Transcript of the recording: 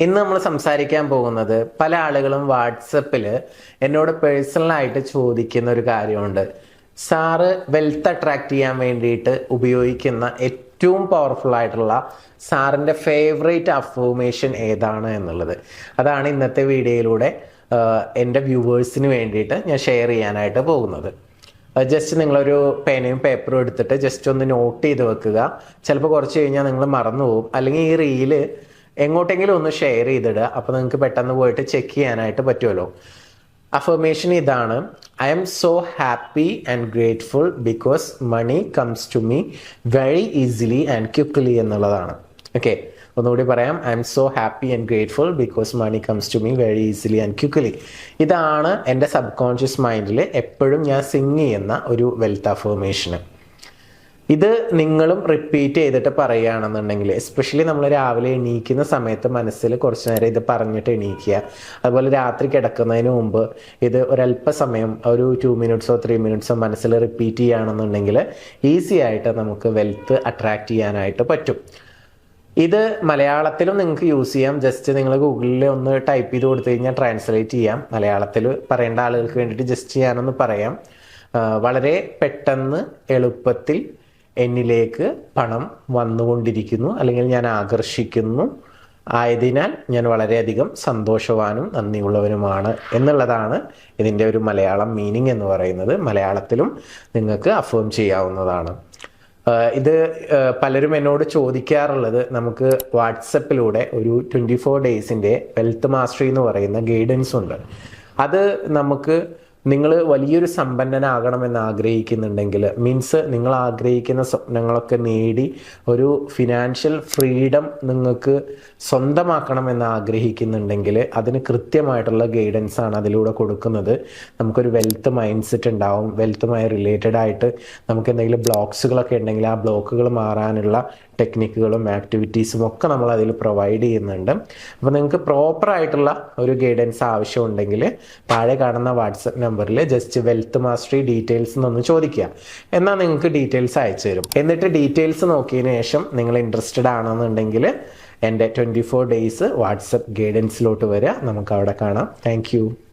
ഇന്ന് നമ്മൾ സംസാരിക്കാൻ പോകുന്നത് പല ആളുകളും വാട്സപ്പിൽ എന്നോട് പേഴ്സണലായിട്ട് ചോദിക്കുന്ന ഒരു കാര്യമുണ്ട്. സാറ് വെൽത്ത് അട്രാക്ട് ചെയ്യാൻ വേണ്ടിയിട്ട് ഉപയോഗിക്കുന്ന ഏറ്റവും പവർഫുൾ ആയിട്ടുള്ള സാറിൻ്റെ ഫേവറേറ്റ് അഫർമേഷൻ ഏതാണ് എന്നുള്ളത്. അതാണ് ഇന്നത്തെ വീഡിയോയിലൂടെ എൻ്റെ വ്യൂവേഴ്സിന് വേണ്ടിയിട്ട് ഞാൻ ഷെയർ ചെയ്യാനായിട്ട് പോകുന്നത്. ജസ്റ്റ് നിങ്ങളൊരു പേനയും പേപ്പറും എടുത്തിട്ട് ജസ്റ്റ് ഒന്ന് നോട്ട് ചെയ്ത് വെക്കുക. ചിലപ്പോൾ കുറച്ച് കഴിഞ്ഞാൽ നിങ്ങൾ മറന്നു പോകും, അല്ലെങ്കിൽ ഈ റീല് എങ്ങോട്ടെങ്കിലും ഒന്ന് ഷെയർ ചെയ്തിടുക. അപ്പോൾ നിങ്ങൾക്ക് പെട്ടെന്ന് പോയിട്ട് ചെക്ക് ചെയ്യാനായിട്ട് പറ്റുമല്ലോ. അഫർമേഷൻ ഇതാണ്: I'm so happy and grateful because money comes to me very easily and quickly എന്നുള്ളതാണ്. ഓക്കെ, ഒന്നുകൂടി പറയാം. I'm so happy and grateful because money comes to me very easily and quickly. ഇതാണ് എൻ്റെ sub conscious മൈൻഡിൽ എപ്പോഴും ഞാൻ സിങ് ചെയ്യുന്ന ഒരു വെൽത്ത് അഫർമേഷന്. ഇത് നിങ്ങളും റിപ്പീറ്റ് ചെയ്തിട്ട് പറയുകയാണെന്നുണ്ടെങ്കിൽ, എസ്പെഷ്യലി നമ്മൾ രാവിലെ എണീക്കുന്ന സമയത്ത് മനസ്സിൽ കുറച്ച് നേരം ഇത് പറഞ്ഞിട്ട് എണീക്കുക. അതുപോലെ രാത്രി കിടക്കുന്നതിന് മുമ്പ് ഇത് ഒരല്പസമയം, ഒരു 2 മിനിറ്റ്സോ 3 മിനിറ്റ്സോ മനസ്സിൽ റിപ്പീറ്റ് ചെയ്യുകയാണെന്നുണ്ടെങ്കിൽ ഈസി ആയിട്ട് നമുക്ക് വെൽത്ത് അട്രാക്റ്റ് ചെയ്യാനായിട്ട് പറ്റും. ഇത് മലയാളത്തിലും നിങ്ങൾക്ക് യൂസ് ചെയ്യാം. ജസ്റ്റ് നിങ്ങൾ ഗൂഗിളിൽ ഒന്ന് ടൈപ്പ് ചെയ്ത് കൊടുത്തു കഴിഞ്ഞാൽ ട്രാൻസ്ലേറ്റ് ചെയ്യാം. മലയാളത്തിൽ പറയേണ്ട ആളുകൾക്ക് വേണ്ടിയിട്ട് ജസ്റ്റ് ഞാനൊന്ന് പറയാം. വളരെ പെട്ടെന്ന് എളുപ്പത്തിൽ എന്നിലേക്ക് പണം വന്നുകൊണ്ടിരിക്കുന്നു, അല്ലെങ്കിൽ ഞാൻ ആകർഷിക്കുന്നു, ആയതിനാൽ ഞാൻ വളരെയധികം സന്തോഷവാനും നന്ദിയുള്ളവനുമാണ് എന്നുള്ളതാണ് ഇതിൻ്റെ ഒരു മലയാളം മീനിങ് എന്ന് പറയുന്നത്. മലയാളത്തിലും നിങ്ങൾക്ക് അഫേം ചെയ്യാവുന്നതാണ്. ഇത് പലരും എന്നോട് ചോദിക്കാറുള്ളത്, നമുക്ക് വാട്സപ്പിലൂടെ ഒരു 24 ഡേയ്സിൻ്റെ വെൽത്ത് മാസ്റ്ററി എന്ന് പറയുന്ന ഗൈഡൻസ് ഉണ്ട്. അത് നമുക്ക് നിങ്ങൾ വലിയൊരു സമ്പന്നനാകണമെന്ന് ആഗ്രഹിക്കുന്നുണ്ടെങ്കിൽ, മീൻസ് നിങ്ങൾ ആഗ്രഹിക്കുന്ന സ്വപ്നങ്ങളൊക്കെ നേടി ഒരു ഫിനാൻഷ്യൽ ഫ്രീഡം നിങ്ങൾക്ക് സ്വന്തമാക്കണമെന്ന് ആഗ്രഹിക്കുന്നുണ്ടെങ്കിൽ അതിന് കൃത്യമായിട്ടുള്ള ഗൈഡൻസ് ആണ് അതിലൂടെ കൊടുക്കുന്നത്. നമുക്കൊരു വെൽത്ത് മൈൻഡ് സെറ്റ് ഉണ്ടാവും. വെൽത്തുമായി റിലേറ്റഡ് ആയിട്ട് നമുക്ക് എന്തെങ്കിലും ബ്ലോക്സുകളൊക്കെ ഉണ്ടെങ്കിൽ ആ ബ്ലോക്കുകൾ മാറാനുള്ള ടെക്നിക്കുകളും ആക്ടിവിറ്റീസും ഒക്കെ നമ്മൾ അതിൽ പ്രൊവൈഡ് ചെയ്യുന്നുണ്ട്. അപ്പോൾ നിങ്ങൾക്ക് പ്രോപ്പറായിട്ടുള്ള ഒരു ഗൈഡൻസ് ആവശ്യമുണ്ടെങ്കിൽ താഴെ കാണുന്ന വാട്സപ്പ് നമ്പറിൽ ജസ്റ്റ് വെൽത്ത് മാസ്റ്ററി ഡീറ്റെയിൽസ് എന്നൊന്ന് ചോദിക്കുക. എന്നാൽ നിങ്ങൾക്ക് ഡീറ്റെയിൽസ് അയച്ചു തരും. എന്നിട്ട് ഡീറ്റെയിൽസ് നോക്കിയതിന് ശേഷം നിങ്ങൾ ഇൻട്രസ്റ്റഡ് ആണെന്നുണ്ടെങ്കിൽ എൻ്റെ 24 ഡേയ്സ് വാട്സപ്പ് ഗൈഡൻസിലോട്ട് വരിക. നമുക്ക് അവിടെ കാണാം. താങ്ക്